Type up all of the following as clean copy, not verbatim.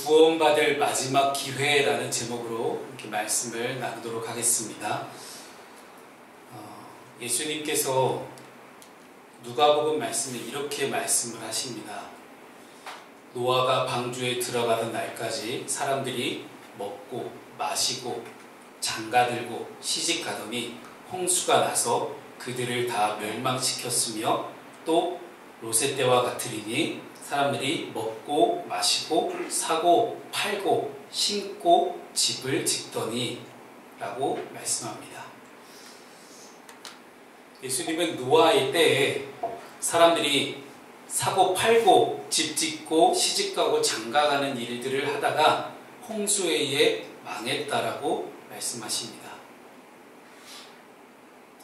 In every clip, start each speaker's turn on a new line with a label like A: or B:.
A: 구원받을 마지막 기회라는 제목으로 이렇게 말씀을 나누도록 하겠습니다. 예수님께서 누가복음 말씀에 이렇게 말씀을 하십니다. 노아가 방주에 들어가는 날까지 사람들이 먹고 마시고 장가들고 시집가더니 홍수가 나서 그들을 다 멸망시켰으며 또 롯의 때와 같으리니 사람들이 먹고 마시고 사고 팔고 심고 집을 짓더니 라고 말씀합니다. 예수님은 노아의 때에 사람들이 사고 팔고 집 짓고 시집가고 장가가는 일들을 하다가 홍수에 의해 망했다라고 말씀하십니다.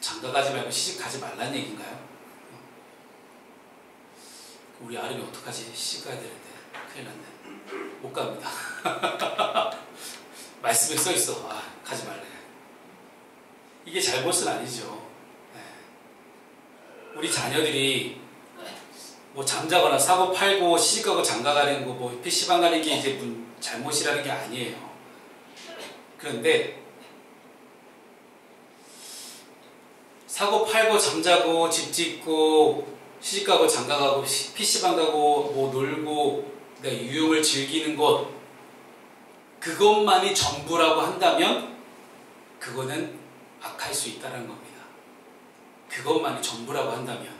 A: 장가가지 말고 시집가지 말라는 얘기인가요? 우리 아름이 어떡하지? 시집가야 되는데 큰일 났네. 못 갑니다. 말씀에 써있어. 가지 말래. 이게 잘못은 아니죠. 우리 자녀들이 뭐 잠자거나 사고 팔고 시집가고 장가가는 거 뭐 PC방 가는 게 이제 잘못이라는 게 아니에요. 그런데 사고 팔고 잠자고 집 짓고 시집가고 장가가고 PC방 가고 뭐 놀고 유흥을 즐기는 것, 그것만이 전부라고 한다면 그거는 악할 수 있다는 겁니다. 그것만이 전부라고 한다면.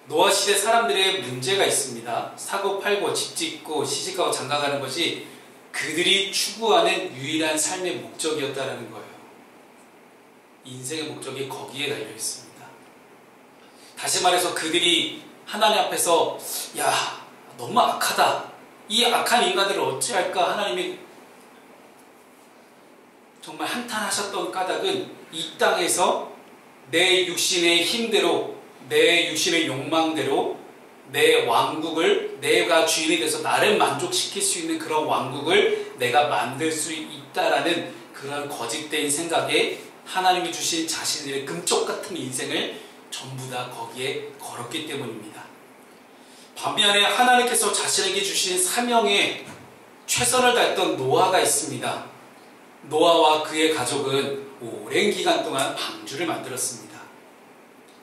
A: 노아 시대 사람들의 문제가 있습니다. 사고 팔고 집 짓고 시집가고 장가가는 것이 그들이 추구하는 유일한 삶의 목적이었다는 거예요. 인생의 목적이 거기에 달려 있습니다. 다시 말해서 그들이 하나님 앞에서 야, 너무 악하다. 이 악한 인간들을 어찌할까? 하나님이 정말 한탄하셨던 까닭은 이 땅에서 내 육신의 힘대로, 내 육신의 욕망대로 내 왕국을, 내가 주인이 돼서 나를 만족시킬 수 있는 그런 왕국을 내가 만들 수 있다라는 그런 거짓된 생각에 하나님이 주신 자신들의 금쪽 같은 인생을 전부 다 거기에 걸었기 때문입니다. 반면에 하나님께서 자신에게 주신 사명에 최선을 다했던 노아가 있습니다. 노아와 그의 가족은 오랜 기간 동안 방주를 만들었습니다.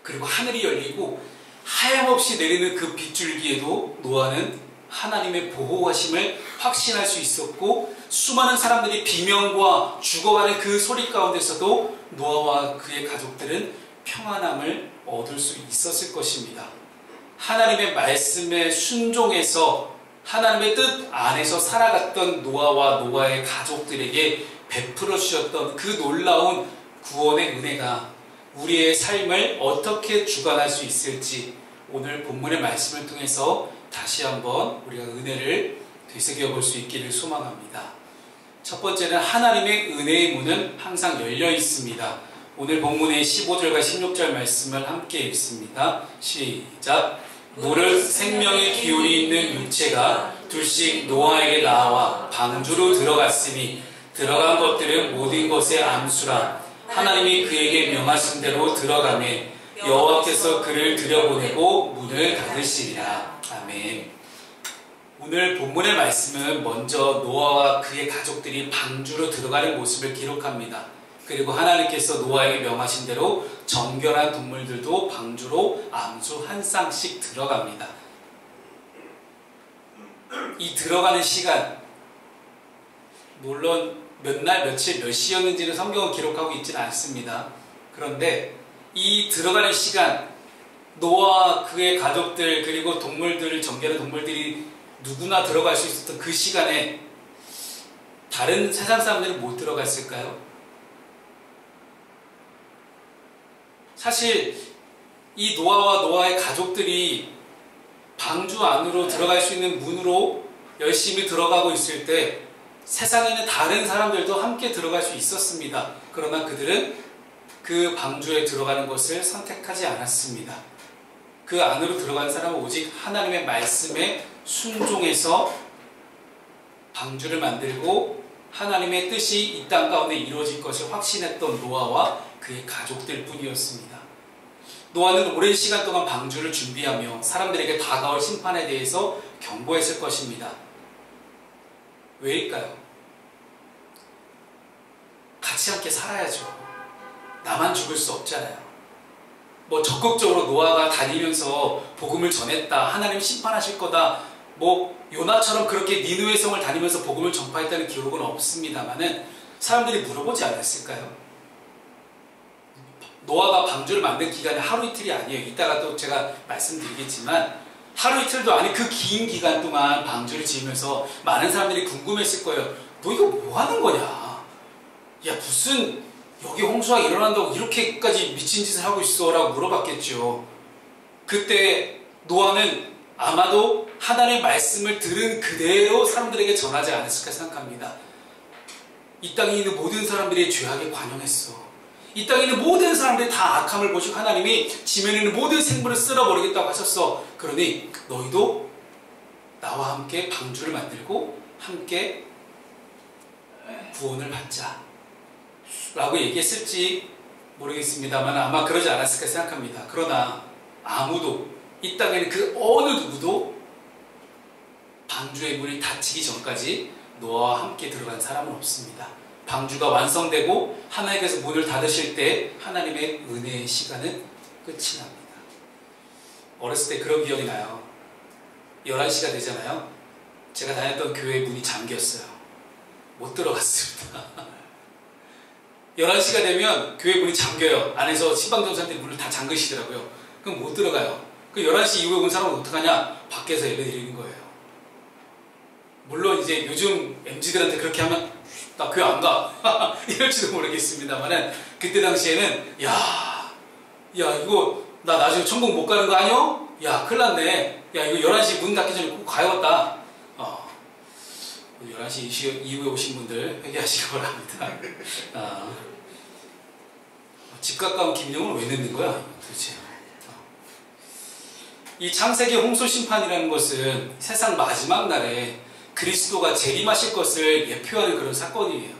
A: 그리고 하늘이 열리고 하염없이 내리는 그 빗줄기에도 노아는 하나님의 보호하심을 확신할 수 있었고, 수많은 사람들이 비명과 죽어가는 그 소리 가운데서도 노아와 그의 가족들은 평안함을 얻을 수 있었을 것입니다. 하나님의 말씀에 순종해서 하나님의 뜻 안에서 살아갔던 노아와 노아의 가족들에게 베풀어 주셨던 그 놀라운 구원의 은혜가 우리의 삶을 어떻게 주관할 수 있을지 오늘 본문의 말씀을 통해서 다시 한번 우리가 은혜를 되새겨 볼 수 있기를 소망합니다. 첫 번째는 하나님의 은혜의 문은 항상 열려 있습니다. 오늘 본문의 15절과 16절 말씀을 함께 읽습니다. 시작. 노릇 생명의 기운이 있는 육체가 둘씩 노아에게 나와 방주로 들어갔으니 들어간 것들은 모든 것의 암수라. 하나님이 그에게 명하신 대로 들어가매 여호와께서 그를 들여보내고 문을 닫으시리라. 아멘. 오늘 본문의 말씀은 먼저 노아와 그의 가족들이 방주로 들어가는 모습을 기록합니다. 그리고 하나님께서 노아에게 명하신 대로 정결한 동물들도 방주로 암수 한 쌍씩 들어갑니다. 이 들어가는 시간, 물론 몇 날, 며칠, 몇 시였는지는 성경은 기록하고 있지는 않습니다. 그런데 이 들어가는 시간, 노아와 그의 가족들 그리고 동물들을, 정결한 동물들이 누구나 들어갈 수 있었던 그 시간에 다른 세상 사람들은 못 들어갔을까요? 사실 이 노아와 노아의 가족들이 방주 안으로 들어갈 수 있는 문으로 열심히 들어가고 있을 때 세상에는 다른 사람들도 함께 들어갈 수 있었습니다. 그러나 그들은 그 방주에 들어가는 것을 선택하지 않았습니다. 그 안으로 들어간 사람은 오직 하나님의 말씀에 순종해서 방주를 만들고 하나님의 뜻이 이 땅 가운데 이루어질 것을 확신했던 노아와 그의 가족들 뿐이었습니다. 노아는 오랜 시간 동안 방주를 준비하며 사람들에게 다가올 심판에 대해서 경고했을 것입니다. 왜일까요? 같이 함께 살아야죠. 나만 죽을 수 없잖아요. 뭐 적극적으로 노아가 다니면서 복음을 전했다, 하나님 심판하실 거다, 뭐 요나처럼 그렇게 니느웨 성을 다니면서 복음을 전파했다는 기록은 없습니다만은 사람들이 물어보지 않았을까요? 노아가 방주를 만든 기간이 하루 이틀이 아니에요. 이따가 또 제가 말씀드리겠지만 하루 이틀도 아닌 그 긴 기간 동안 방주를 지으면서 많은 사람들이 궁금했을 거예요. 너 이거 뭐 하는 거냐? 야, 무슨 여기 홍수가 일어난다고 이렇게까지 미친 짓을 하고 있어? 라고 물어봤겠죠. 그때 노아는 아마도 하나님의 말씀을 들은 그대로 사람들에게 전하지 않았을까 생각합니다. 이 땅에 있는 모든 사람들이 죄악에 관용했어. 이 땅에 있는 모든 사람들이 다 악함을 보시고 하나님이 지면에 있는 모든 생물을 쓸어버리겠다고 하셨어. 그러니 너희도 나와 함께 방주를 만들고 함께 구원을 받자 라고 얘기했을지 모르겠습니다만 아마 그러지 않았을까 생각합니다. 그러나 아무도, 이 땅에는 그 어느 누구도 방주의 문이 닫히기 전까지 노아와 함께 들어간 사람은 없습니다. 방주가 완성되고 하나님께서 문을 닫으실 때 하나님의 은혜의 시간은 끝이 납니다. 어렸을 때 그런 기억이 나요. 11시가 되잖아요. 제가 다녔던 교회 문이 잠겼어요. 못 들어갔습니다. 11시가 되면 교회 문이 잠겨요. 안에서 신방전사님들이 문을 다 잠그시더라고요. 그럼 못 들어가요. 그 11시 이후에 온 사람은 어떡하냐? 밖에서 예배 드리는 거예요. 물론 이제 요즘 MZ들한테 그렇게 하면 나 교회 안 가 이럴지도 모르겠습니다만은 그때 당시에는 야 이거 나 나중에 천국 못 가는 거 아니요? 야 큰일 났네. 야 이거 11시 문 닫기 전에 꼭 가야겠다. 11시 이후에 오신 분들 회개하시기 바랍니다. 집 가까운 김용은 왜 넣는 거야 도대체? 이 창세기 홍수 심판이라는 것은 세상 마지막 날에 그리스도가 재림하실 것을 예표하는 그런 사건이에요.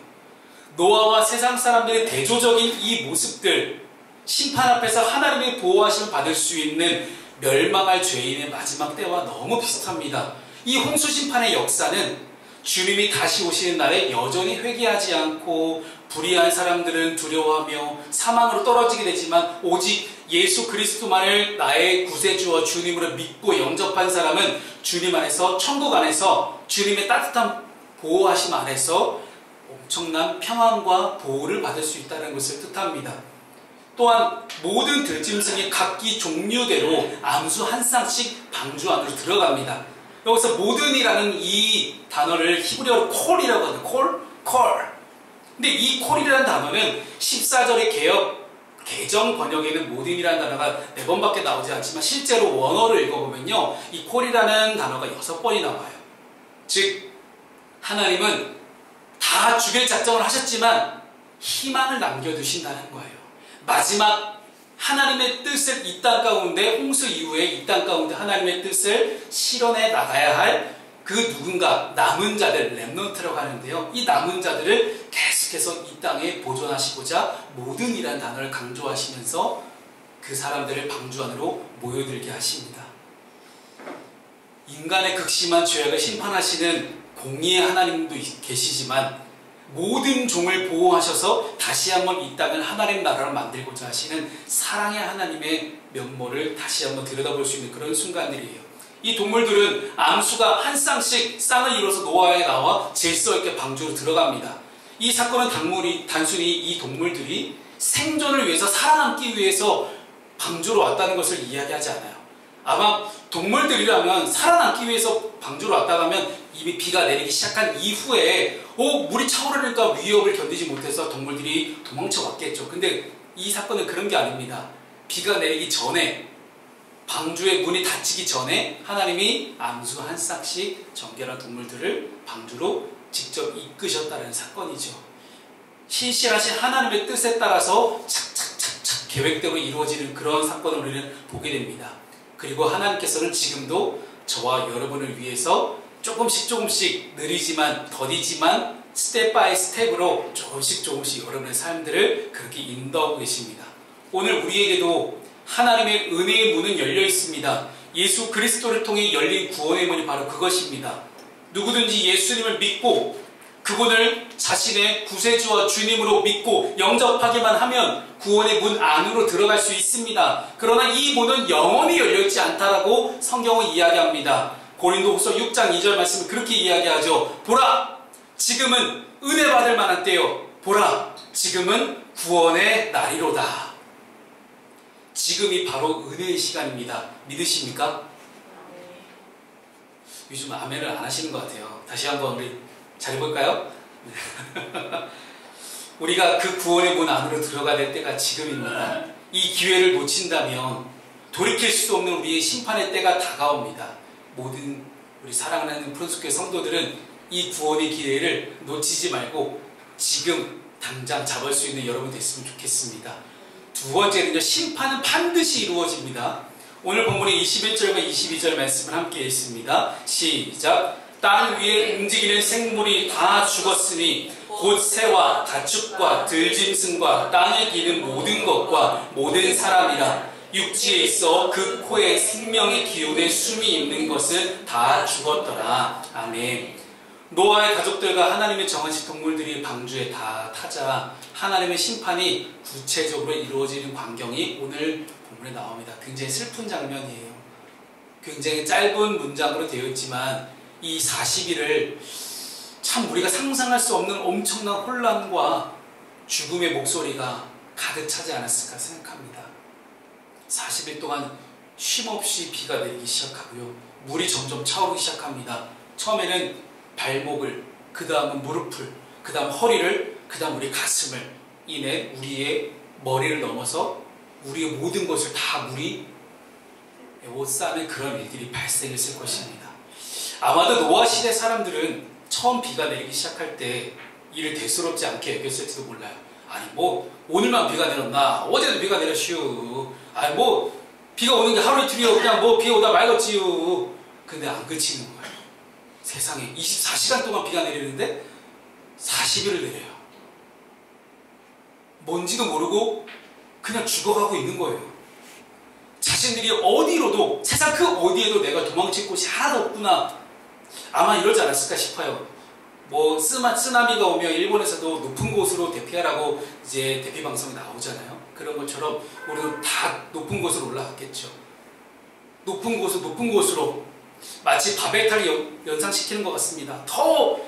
A: 노아와 세상 사람들의 대조적인 이 모습들, 심판 앞에서 하나님의 보호하심을 받을 수 있는 멸망할 죄인의 마지막 때와 너무 비슷합니다. 이 홍수 심판의 역사는 주님이 다시 오시는 날에 여전히 회개하지 않고 불의한 사람들은 두려워하며 사망으로 떨어지게 되지만 오직 예수 그리스도만을 나의 구세주와 주님으로 믿고 영접한 사람은 주님 안에서, 천국 안에서 주님의 따뜻한 보호하심 안에서 엄청난 평안과 보호를 받을 수 있다는 것을 뜻합니다. 또한 모든 들짐승이 각기 종류대로 암수 한 쌍씩 방주 안으로 들어갑니다. 여기서 모든이라는 이 단어를 히브리어로 콜이라고 하거든요. 콜. 근데 이 콜이라는 단어는 14절의 개정 번역에는 모든이라는 단어가 4번밖에 나오지 않지만 실제로 원어를 읽어보면요, 이 콜이라는 단어가 6번이 나와요. 즉 하나님은 다 죽일 작정을 하셨지만 희망을 남겨두신다는 거예요. 마지막 하나님의 뜻을 이 땅 가운데, 홍수 이후에 이 땅 가운데 하나님의 뜻을 실현해 나가야 할 그 누군가, 남은 자들, 렘넌트라고 하는데요, 이 남은 자들을 계속해서 이 땅에 보존하시고자 모든이라는 단어를 강조하시면서 그 사람들을 방주 안으로 모여들게 하십니다. 인간의 극심한 죄악을 심판하시는 공의의 하나님도 계시지만 모든 종을 보호하셔서 다시 한번 이 땅을 하나님 나라로 만들고자 하시는 사랑의 하나님의 면모를 다시 한번 들여다볼 수 있는 그런 순간들이에요. 이 동물들은 암수가 한 쌍씩 쌍을 이뤄서 노아에 나와 질서 있게 방주로 들어갑니다. 이 사건은 단순히 이 동물들이 생존을 위해서, 살아남기 위해서 방주로 왔다는 것을 이야기하지 않아요. 아마 동물들이라면 살아남기 위해서 방주로 왔다고 하면 이미 비가 내리기 시작한 이후에 물이 차오르니까 위협을 견디지 못해서 동물들이 도망쳐 왔겠죠. 근데 이 사건은 그런 게 아닙니다. 비가 내리기 전에, 방주의 문이 닫히기 전에 하나님이 암수 한 쌍씩 정결한 동물들을 방주로 직접 이끄셨다는 사건이죠. 신실하신 하나님의 뜻에 따라서 착착착착 계획대로 이루어지는 그런 사건을 우리는 보게 됩니다. 그리고 하나님께서는 지금도 저와 여러분을 위해서 조금씩 느리지만 더디지만 스텝 바이 스텝으로 조금씩 여러분의 삶들을 그렇게 인도하고 계십니다. 오늘 우리에게도 하나님의 은혜의 문은 열려 있습니다. 예수 그리스도를 통해 열린 구원의 문이 바로 그것입니다. 누구든지 예수님을 믿고 그분을 자신의 구세주와 주님으로 믿고 영접하기만 하면 구원의 문 안으로 들어갈 수 있습니다. 그러나 이 문은 영원히 열려있지 않다라고 성경은 이야기합니다. 고린도후서 6장 2절 말씀은 그렇게 이야기하죠. 보라! 지금은 은혜 받을 만한 때요. 보라! 지금은 구원의 날이로다. 지금이 바로 은혜의 시간입니다. 믿으십니까? 요즘 아멘을 안 하시는 것 같아요. 다시 한번 우리 잘해볼까요? 우리가 그 구원의 문 안으로 들어가야 될 때가 지금입니다. 이 기회를 놓친다면 돌이킬 수 없는 우리의 심판의 때가 다가옵니다. 모든 우리 사랑하는 프란스교회 성도들은 이 구원의 기회를 놓치지 말고 지금 당장 잡을 수 있는 여러분 됐으면 좋겠습니다. 두 번째는요, 심판은 반드시 이루어집니다. 오늘 본문의 21절과 22절 말씀을 함께 읽습니다. 시작. 땅 위에 움직이는 생물이 다 죽었으니 곧 새와 가축과 들짐승과 땅에 기는 모든 것과 모든 사람이라. 육지에 있어 그 코에 생명의 기운에 숨이 있는 것은 다 죽었더라. 아멘. 노아의 가족들과 하나님의 정하신 동물들이 방주에 다 타자 하나님의 심판이 구체적으로 이루어지는 광경이 오늘 본문에 나옵니다. 굉장히 슬픈 장면이에요. 굉장히 짧은 문장으로 되어 있지만 이 40일을 참 우리가 상상할 수 없는 엄청난 혼란과 죽음의 목소리가 가득 차지 않았을까 생각합니다. 40일 동안 쉼없이 비가 내리기 시작하고요. 물이 점점 차오르기 시작합니다. 처음에는 발목을, 그 다음은 무릎을, 그 다음 허리를, 그 다음 우리 가슴을, 이내 우리의 머리를 넘어서 우리의 모든 것을 다 물이 에워싸는 그런 일들이 발생했을 것입니다. 아마도 노아 시대 사람들은 처음 비가 내리기 시작할 때 이를 대수롭지 않게 여겼을지도 몰라요. 아니 뭐 오늘만 비가 내렸나? 어제도 비가 내렸슈. 아니 뭐 비가 오는 게 하루 이틀이요. 그냥 뭐 비가 오다 말겠지요. 근데 안 그치는 거예요. 세상에 24시간 동안 비가 내리는데 40일을 내려요. 뭔지도 모르고 그냥 죽어가고 있는 거예요. 자신들이 어디로도, 세상 그 어디에도 내가 도망칠 곳이 하나도 없구나. 아마 이러지 않았을까 싶어요. 뭐 쓰나미가 오면 일본에서도 높은 곳으로 대피하라고 이제 대피 방송이 나오잖아요. 그런 것처럼 우리도 다 높은 곳으로 올라갔겠죠. 높은 곳으로 마치 바벨탑을 연상시키는 것 같습니다. 더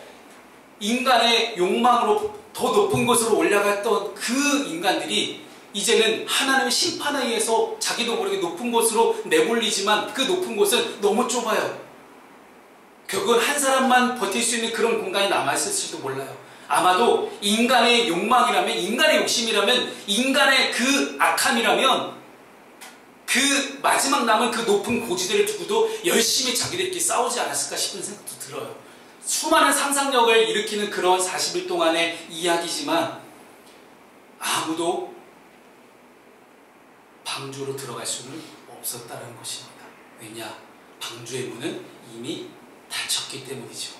A: 인간의 욕망으로 더 높은 곳으로 올라갔던 그 인간들이 이제는 하나님의 심판에 의해서 자기도 모르게 높은 곳으로 내몰리지만 그 높은 곳은 너무 좁아요. 결국은 한 사람만 버틸 수 있는 그런 공간이 남아있을지도 몰라요. 아마도 인간의 욕망이라면, 인간의 욕심이라면, 인간의 그 악함이라면 그 마지막 남은 그 높은 고지대를 두고도 열심히 자기들끼리 싸우지 않았을까 싶은 생각도 들어요. 수많은 상상력을 일으키는 그런 40일 동안의 이야기지만 아무도 방주로 들어갈 수는 없었다는 것입니다. 왜냐? 방주의 문은 이미 닫혔기 때문이죠.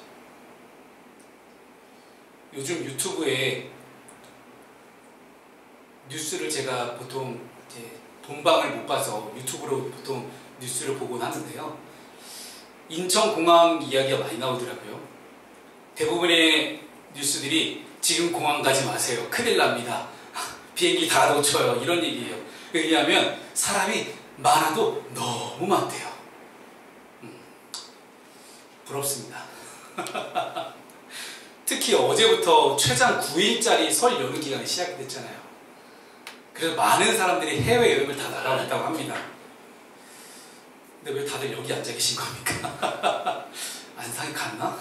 A: 요즘 유튜브에 뉴스를 제가 보통 이제 본방을 못 봐서 유튜브로 보통 뉴스를 보곤 하는데요. 인천공항 이야기가 많이 나오더라고요. 대부분의 뉴스들이 지금 공항 가지 마세요. 큰일 납니다. 비행기 다 놓쳐요. 이런 얘기예요. 왜냐하면 사람이 많아도 너무 많대요. 부럽습니다. 특히 어제부터 최장 9일짜리 설 연휴 기간이 시작이 됐잖아요. 그래서 많은 사람들이 해외여행을 다 나가고 있다고 합니다. 근데 왜 다들 여기 앉아 계신 겁니까? 안산에 갔나?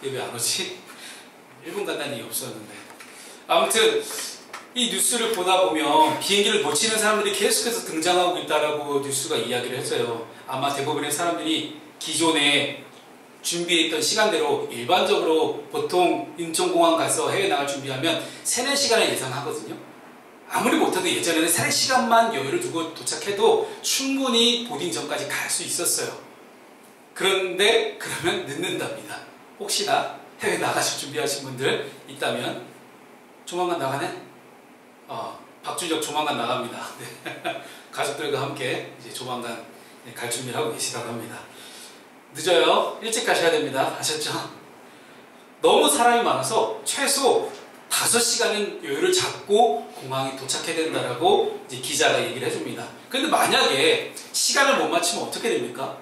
A: 왜 안 오지? 일본 간다는 얘기 없었는데. 아무튼 이 뉴스를 보다 보면 비행기를 놓치는 사람들이 계속해서 등장하고 있다라고 뉴스가 이야기를 했어요. 아마 대부분의 사람들이 기존에 준비했던 시간대로 일반적으로 보통 인천공항 가서 해외 나갈 준비하면 3-4시간을 예상하거든요. 아무리 못해도 예전에는 3시간만 여유를 두고 도착해도 충분히 보딩 전까지 갈 수 있었어요. 그런데 그러면 늦는답니다. 혹시나 해외 나가실 준비하신 분들 있다면 조만간 나가네? 박준혁 조만간 나갑니다. 네. 가족들과 함께 이제 조만간 갈 준비를 하고 계시다고 합니다. 늦어요. 일찍 가셔야 됩니다. 아셨죠? 너무 사람이 많아서 최소 5시간은 여유를 잡고 공항에 도착해야 된다라고 이제 기자가 얘기를 해줍니다. 그런데 만약에 시간을 못 맞추면 어떻게 됩니까?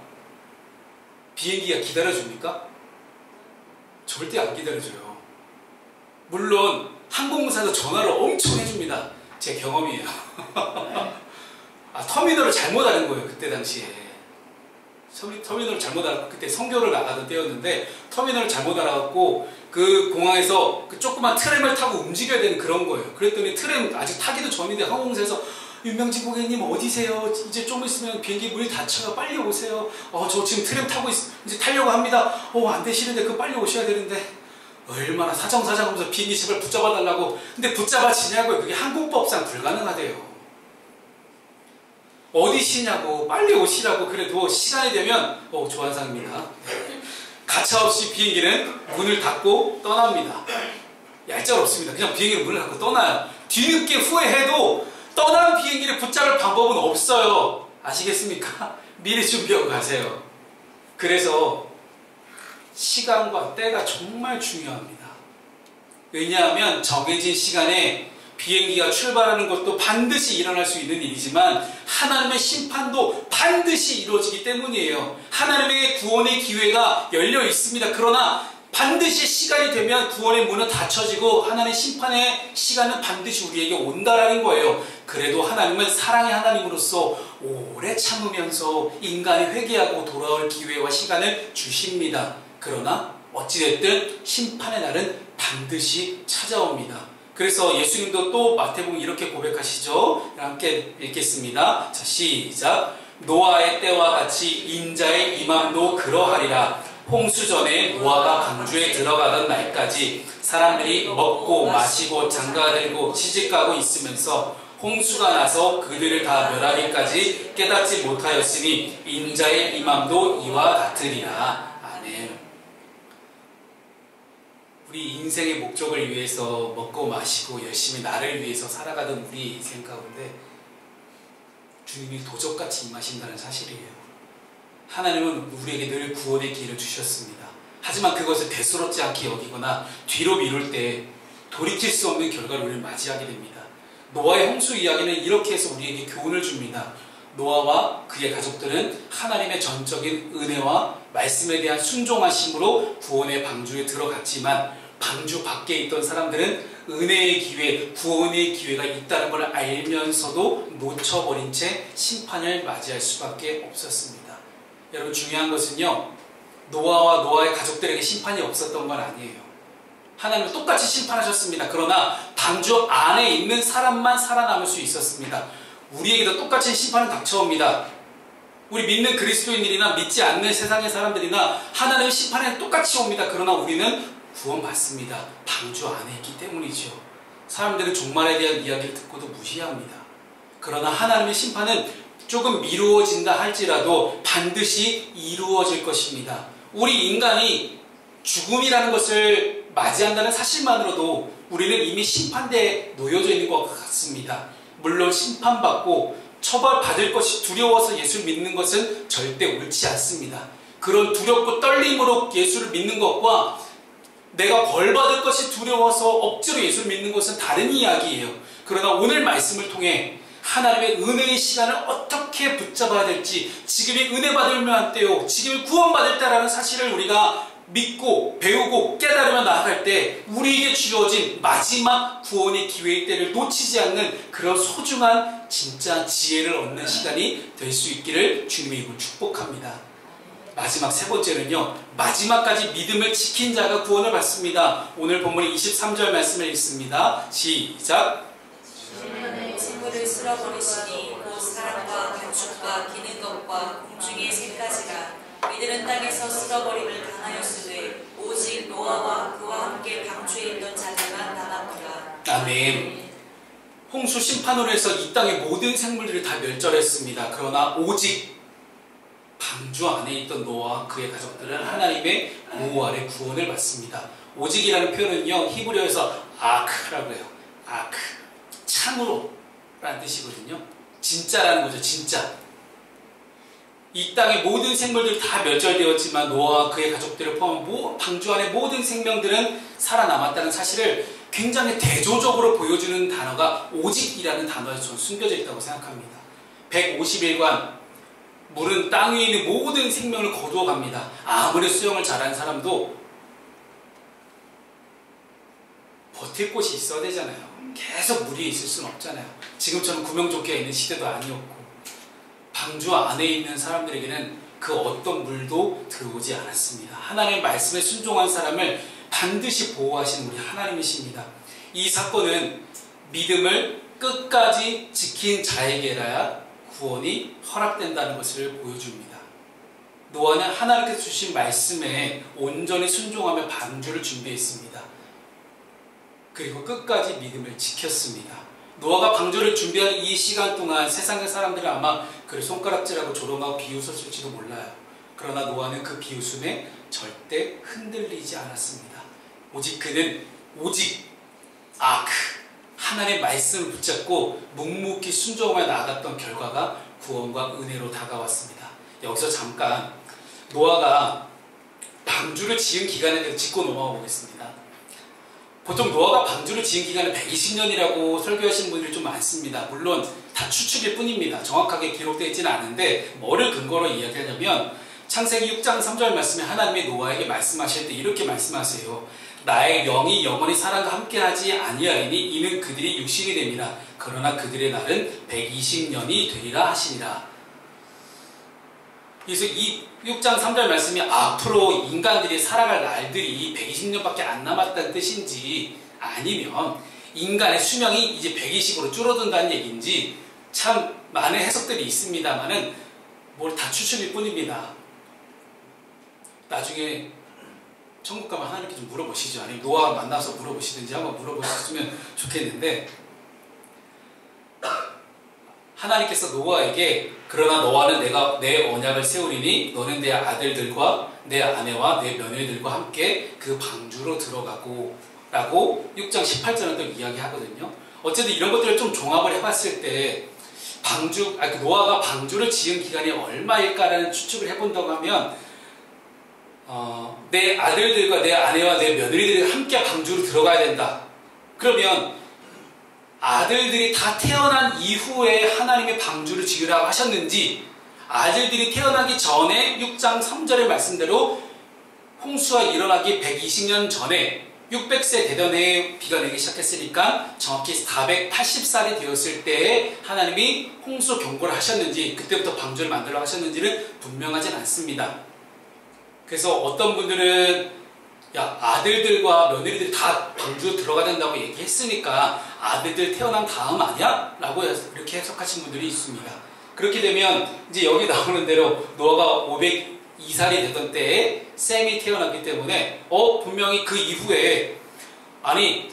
A: 비행기가 기다려줍니까? 절대 안 기다려줘요. 물론 항공사에서 전화를 엄청 해줍니다. 제 경험이에요. 터미널을 잘못 알은 거예요. 그때 당시에 터미널을 잘못 알았고, 그때 선교를 나가던 때였는데 터미널을 잘못 알아갖고 그 공항에서 그 조그만 트램을 타고 움직여야 되는 그런 거예요. 그랬더니 트램 아직 타기도 전인데 항공사에서 윤명진 고객님 어디세요? 이제 좀 있으면 비행기 문이 닫혀요. 빨리 오세요. 저 지금 트램 타고 이제 타려고 합니다. 안 되시는데 그 빨리 오셔야 되는데. 얼마나 사정사정하면서 비행기 제발 붙잡아 달라고. 근데 붙잡아지냐고요. 그게 항공법상 불가능하대요. 어디시냐고, 빨리 오시라고. 그래도 시간이 되면 조한상입니다. 가차없이 비행기는 문을 닫고 떠납니다. 얄짤없습니다. 그냥 비행기는 문을 닫고 떠나요. 뒤늦게 후회해도 떠난 비행기를 붙잡을 방법은 없어요. 아시겠습니까? 미리 준비하고 가세요. 그래서 시간과 때가 정말 중요합니다. 왜냐하면 정해진 시간에 비행기가 출발하는 것도 반드시 일어날 수 있는 일이지만 하나님의 심판도 반드시 이루어지기 때문이에요. 하나님의 구원의 기회가 열려 있습니다. 그러나 반드시 시간이 되면 구원의 문은 닫혀지고 하나님의 심판의 시간은 반드시 우리에게 온다라는 거예요. 그래도 하나님은 사랑의 하나님으로서 오래 참으면서 인간이 회개하고 돌아올 기회와 시간을 주십니다. 그러나 어찌됐든 심판의 날은 반드시 찾아옵니다. 그래서 예수님도 또 마태복음 이렇게 고백하시죠. 함께 읽겠습니다. 자, 시작. 노아의 때와 같이 인자의 임함도 그러하리라. 홍수 전에 노아가 방주에 들어가던 날까지 사람들이 먹고 마시고 장가들고 시집가고 있으면서 홍수가 나서 그들을 다 멸하기까지 깨닫지 못하였으니 인자의 임함도 이와 같으리라. 아멘. 우리 인생의 목적을 위해서 먹고 마시고 열심히 나를 위해서 살아가던 우리 인생 가운데 주님이 도적같이 임하신다는 사실이에요. 하나님은 우리에게 늘 구원의 기회를 주셨습니다. 하지만 그것을 대수롭지 않게 여기거나 뒤로 미룰 때 돌이킬 수 없는 결과를 우리는 맞이하게 됩니다. 노아의 홍수 이야기는 이렇게 해서 우리에게 교훈을 줍니다. 노아와 그의 가족들은 하나님의 전적인 은혜와 말씀에 대한 순종하심으로 구원의 방주에 들어갔지만 방주 밖에 있던 사람들은 은혜의 기회, 구원의 기회가 있다는 걸 알면서도 놓쳐버린 채 심판을 맞이할 수밖에 없었습니다. 여러분, 중요한 것은요, 노아와 노아의 가족들에게 심판이 없었던 건 아니에요. 하나님은 똑같이 심판하셨습니다. 그러나 방주 안에 있는 사람만 살아남을 수 있었습니다. 우리에게도 똑같이 심판은 닥쳐옵니다. 우리 믿는 그리스도인들이나 믿지 않는 세상의 사람들이나 하나님의 심판에 똑같이 옵니다. 그러나 우리는 구원받습니다. 방주 안에 있기 때문이죠. 사람들은 종말에 대한 이야기를 듣고도 무시합니다. 그러나 하나님의 심판은 조금 미루어진다 할지라도 반드시 이루어질 것입니다. 우리 인간이 죽음이라는 것을 맞이한다는 사실만으로도 우리는 이미 심판대에 놓여져 있는 것 같습니다. 물론 심판받고 처벌받을 것이 두려워서 예수를 믿는 것은 절대 옳지 않습니다. 그런 두렵고 떨림으로 예수를 믿는 것과 내가 벌받을 것이 두려워서 억지로 예수를 믿는 것은 다른 이야기예요. 그러나 오늘 말씀을 통해 하나님의 은혜의 시간을 어떻게 붙잡아야 될지, 지금이 은혜 받을 만한 때요, 지금이 구원받을 때라는 사실을 우리가 믿고 배우고 깨달으며 나아갈 때 우리에게 주어진 마지막 구원의 기회의 때를 놓치지 않는 그런 소중한 진짜 지혜를 얻는 시간이 될 수 있기를 주님의 이름으로 축복합니다. 마지막 세 번째는요, 마지막까지 믿음을 지킨 자가 구원을 받습니다. 오늘 본문의 23절 말씀을 읽습니다. 시작.
B: 주님은 생물을 쓸어버리시니 곧 사람과 가축과 기는 것과 공중의 새까지라. 이들은 땅에서 쓸어버림을 당하였으되 오직 노아와 그와 함께 방주에 있던 자들만 남았더라.
A: 아멘. 홍수 심판으로 해서 이 땅의 모든 생물들이 다 멸절했습니다. 그러나 오직 방주 안에 있던 노아와 그의 가족들은 하나님의 보호 아래 구원을 받습니다. 오직이라는 표현은요, 히브리어에서 아크라고 해요. 아크, 참으로 라는 뜻이거든요. 진짜라는 거죠. 진짜. 이 땅의 모든 생물들이 다 멸절되었지만 노아와 그의 가족들을 포함한 방주 안의 모든 생명들은 살아남았다는 사실을 굉장히 대조적으로 보여주는 단어가 오직이라는 단어에 전 숨겨져 있다고 생각합니다. 150일간 물은 땅 위에 있는 모든 생명을 거두어갑니다. 아무리 수영을 잘하는 사람도 버틸 곳이 있어야 되잖아요. 계속 물 위에 있을 수는 없잖아요. 지금처럼 구명조끼가 있는 시대도 아니었고, 방주 안에 있는 사람들에게는 그 어떤 물도 들어오지 않았습니다. 하나님의 말씀에 순종한 사람을 반드시 보호하시는 우리 하나님이십니다. 이 사건은 믿음을 끝까지 지킨 자에게라야 구원이 허락된다는 것을 보여줍니다. 노아는 하나님께서 주신 말씀에 온전히 순종하며 방주를 준비했습니다. 그리고 끝까지 믿음을 지켰습니다. 노아가 방주를 준비한 이 시간 동안 세상의 사람들은 아마 그를 손가락질하고 조롱하고 비웃었을지도 몰라요. 그러나 노아는 그 비웃음에 절대 흔들리지 않았습니다. 오직 그는 하나님의 말씀을 붙잡고 묵묵히 순종하며 나아갔던 결과가 구원과 은혜로 다가왔습니다. 여기서 잠깐 노아가 방주를 지은 기간에 대해서 짚고 넘어가 보겠습니다. 보통 노아가 방주를 지은 기간은 120년이라고 설교하시는 분들이 좀 많습니다. 물론 다 추측일 뿐입니다. 정확하게 기록되어 있지는 않은데 뭐를 근거로 이야기하냐면 창세기 6장 3절 말씀에 하나님이 노아에게 말씀하실 때 이렇게 말씀하세요. 나의 영이 영원히 사람과 함께하지 아니하리니 이는 그들이 육신이 됨이라. 그러나 그들의 날은 120년이 되리라 하시니라. 그래서 이 6장 3절 말씀이 앞으로 인간들이 살아갈 날들이 120년밖에 안 남았다는 뜻인지 아니면 인간의 수명이 이제 120으로 줄어든다는 얘기인지 참 많은 해석들이 있습니다만은 뭘 다 추측일 뿐입니다. 나중에 천국 가면 하나님께 좀 물어보시죠. 아니면 노아 만나서 물어보시든지 한번 물어보셨으면 좋겠는데, 하나님께서 노아에게 그러나 너와는 내가 내 언약을 세우리니 너는 내 아들들과 내 아내와 내 며느리들과 함께 그 방주로 들어가고 라고 6장 18절은 또 이야기하거든요. 어쨌든 이런 것들을 좀 종합을 해봤을 때 노아가 방주를 지은 기간이 얼마일까라는 추측을 해본다고 하면 내 아들들과 내 아내와 내 며느리들이 함께 방주로 들어가야 된다. 그러면 아들들이 다 태어난 이후에 하나님의 방주를 지으라고 하셨는지, 아들들이 태어나기 전에 6장 3절의 말씀대로 홍수가 일어나기 120년 전에 600세 되던 해에 비가 내기 시작했으니까 정확히 480살이 되었을 때에 하나님이 홍수 경고를 하셨는지, 그때부터 방주를 만들라고 하셨는지는 분명하진 않습니다. 그래서 어떤 분들은 야, 아들들과 며느리들이 다 방주로 들어가야 된다고 얘기했으니까 아들들 태어난 다음 아니야? 라고 이렇게 해석하신 분들이 있습니다. 그렇게 되면 이제 여기 나오는 대로 노아가 502살이 되던 때에 셈이 태어났기 때문에 분명히 그 이후에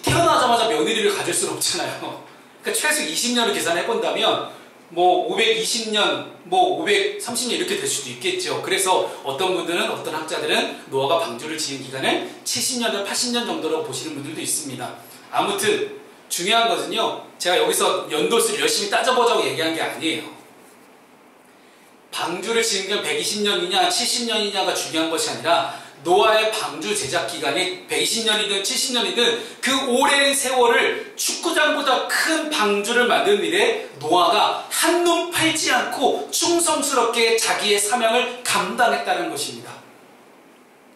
A: 태어나자마자 며느리를 가질 수는 없잖아요. 그러니까 최소 20년을 계산해 본다면 520년, 530년 이렇게 될 수도 있겠죠. 그래서 어떤 분들은, 어떤 학자들은 노아가 방주를 지은 기간을 70년에서 80년 정도라고 보시는 분들도 있습니다. 아무튼 중요한 것은요, 제가 여기서 연도수를 열심히 따져보자고 얘기한 게 아니에요. 방주를 지은 게 120년이냐 70년이냐가 중요한 것이 아니라 노아의 방주 제작 기간이 120년이든 70년이든 그 오랜 세월을 축구장보다 큰 방주를 만드는 일에 노아가 한눈 팔지 않고 충성스럽게 자기의 사명을 감당했다는 것입니다.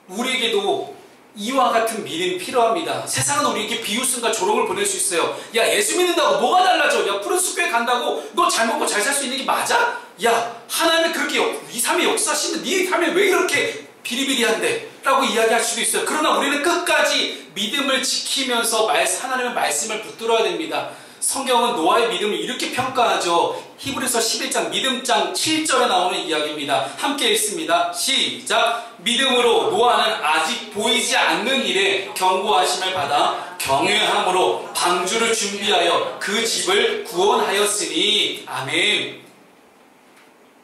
A: 우리에게도 이와 같은 믿음이 필요합니다. 세상은 우리에게 비웃음과 조롱을 보낼 수 있어요. 야, 예수 믿는다고 뭐가 달라져? 야, 푸른 숲에 간다고 너 잘 먹고 잘 살 수 있는 게 맞아? 야, 하나님은 그렇게 이 삶에 역사하시는데 네 삶에 왜 이렇게 비리비리한데? 라고 이야기할 수도 있어요. 그러나 우리는 끝까지 믿음을 지키면서 하나님의 말씀을 붙들어야 됩니다. 성경은 노아의 믿음을 이렇게 평가하죠. 히브리서 11장 믿음장 7절에 나오는 이야기입니다. 함께 읽습니다. 시작! 믿음으로 노아는 아직 보이지 않는 일에 경고하심을 받아 경외함으로 방주를 준비하여 그 집을 구원하였으니. 아멘.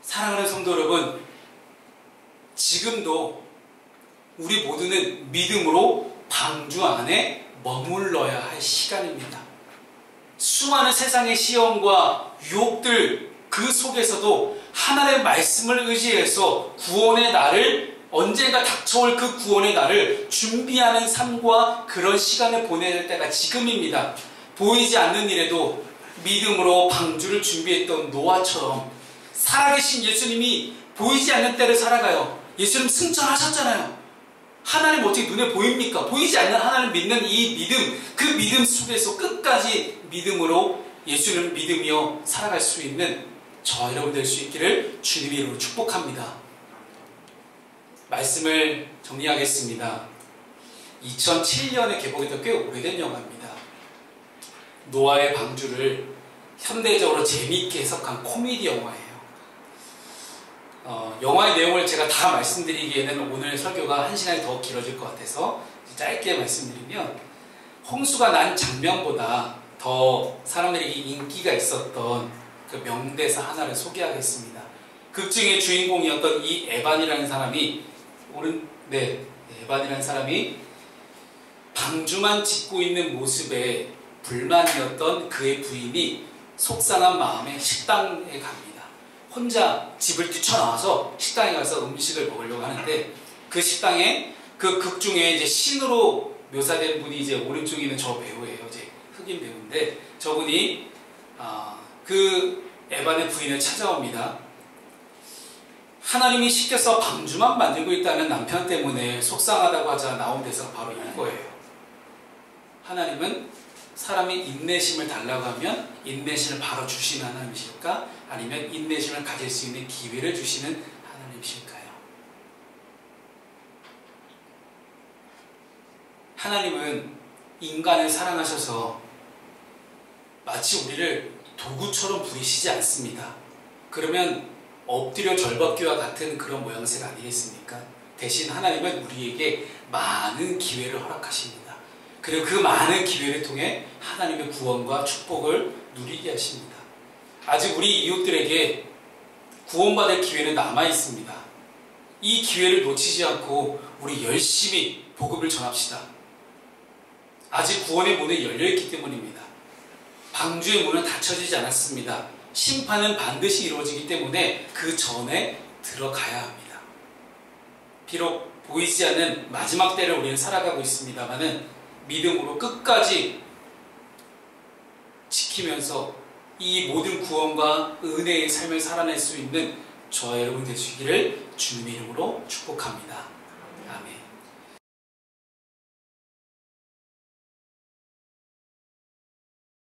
A: 사랑하는 성도 여러분, 지금도 우리 모두는 믿음으로 방주 안에 머물러야 할 시간입니다. 수많은 세상의 시험과 유혹들, 그 속에서도 하나님의 말씀을 의지해서 구원의 날을, 언젠가 닥쳐올 그 구원의 날을 준비하는 삶과 그런 시간을 보내야 될 때가 지금입니다. 보이지 않는 일에도 믿음으로 방주를 준비했던 노아처럼 살아계신 예수님이 보이지 않는 때를 살아가요. 예수님 승천하셨잖아요. 하나님 어떻게 눈에 보입니까? 보이지 않는 하나님 믿는 이 믿음, 그 믿음 속에서 끝까지 믿음으로 예수님을 믿으며 살아갈 수 있는 저 여러분 될 수 있기를 주님의 이름으로 축복합니다. 말씀을 정리하겠습니다. 2007년에 개봉했던 꽤 오래된 영화입니다. 노아의 방주를 현대적으로 재미있게 해석한 코미디 영화예요. 영화의 내용을 제가 다 말씀드리기에는 오늘 설교가 1시간이 더 길어질 것 같아서 짧게 말씀드리면, 홍수가 난 장면보다 더 사람들에게 인기가 있었던 그 명대사 하나를 소개하겠습니다. 극 중의 주인공이었던 이 에반이라는 사람이 에반이라는 사람이 방주만 짓고 있는 모습에 불만이었던 그의 부인이 속상한 마음에 식당에 갑니다. 혼자 집을 뛰쳐나와서 식당에 가서 음식을 먹으려고 하는데, 그 식당에 그 극 중에 이제 신으로 묘사된 분이 이제 오른쪽에 있는 저 배우예요. 이제 흑인 배우인데, 저분이 그 에반의 부인을 찾아옵니다. 하나님이 시켜서 방주만 만들고 있다는 남편 때문에 속상하다고 하자 나온 대사가 바로 이거예요. 하나님은 사람이 인내심을 달라고 하면 인내심을 바로 주시는 하나님이실까? 아니면 인내심을 가질 수 있는 기회를 주시는 하나님이실까요? 하나님은 인간을 사랑하셔서 마치 우리를 도구처럼 부리시지 않습니다. 그러면 엎드려 절받기와 같은 그런 모양새가 아니겠습니까? 대신 하나님은 우리에게 많은 기회를 허락하십니다. 그리고 그 많은 기회를 통해 하나님의 구원과 축복을 누리게 하십니다. 아직 우리 이웃들에게 구원받을 기회는 남아있습니다. 이 기회를 놓치지 않고 우리 열심히 복음을 전합시다. 아직 구원의 문이 열려있기 때문입니다. 방주의 문은 닫혀지지 않았습니다. 심판은 반드시 이루어지기 때문에 그 전에 들어가야 합니다. 비록 보이지 않는 마지막 때를 우리는 살아가고 있습니다만은 믿음으로 끝까지 지키면서 이 모든 구원과 은혜의 삶을 살아낼 수 있는 저와 여러분 되시기를 주님의 이름으로 축복합니다. 아멘.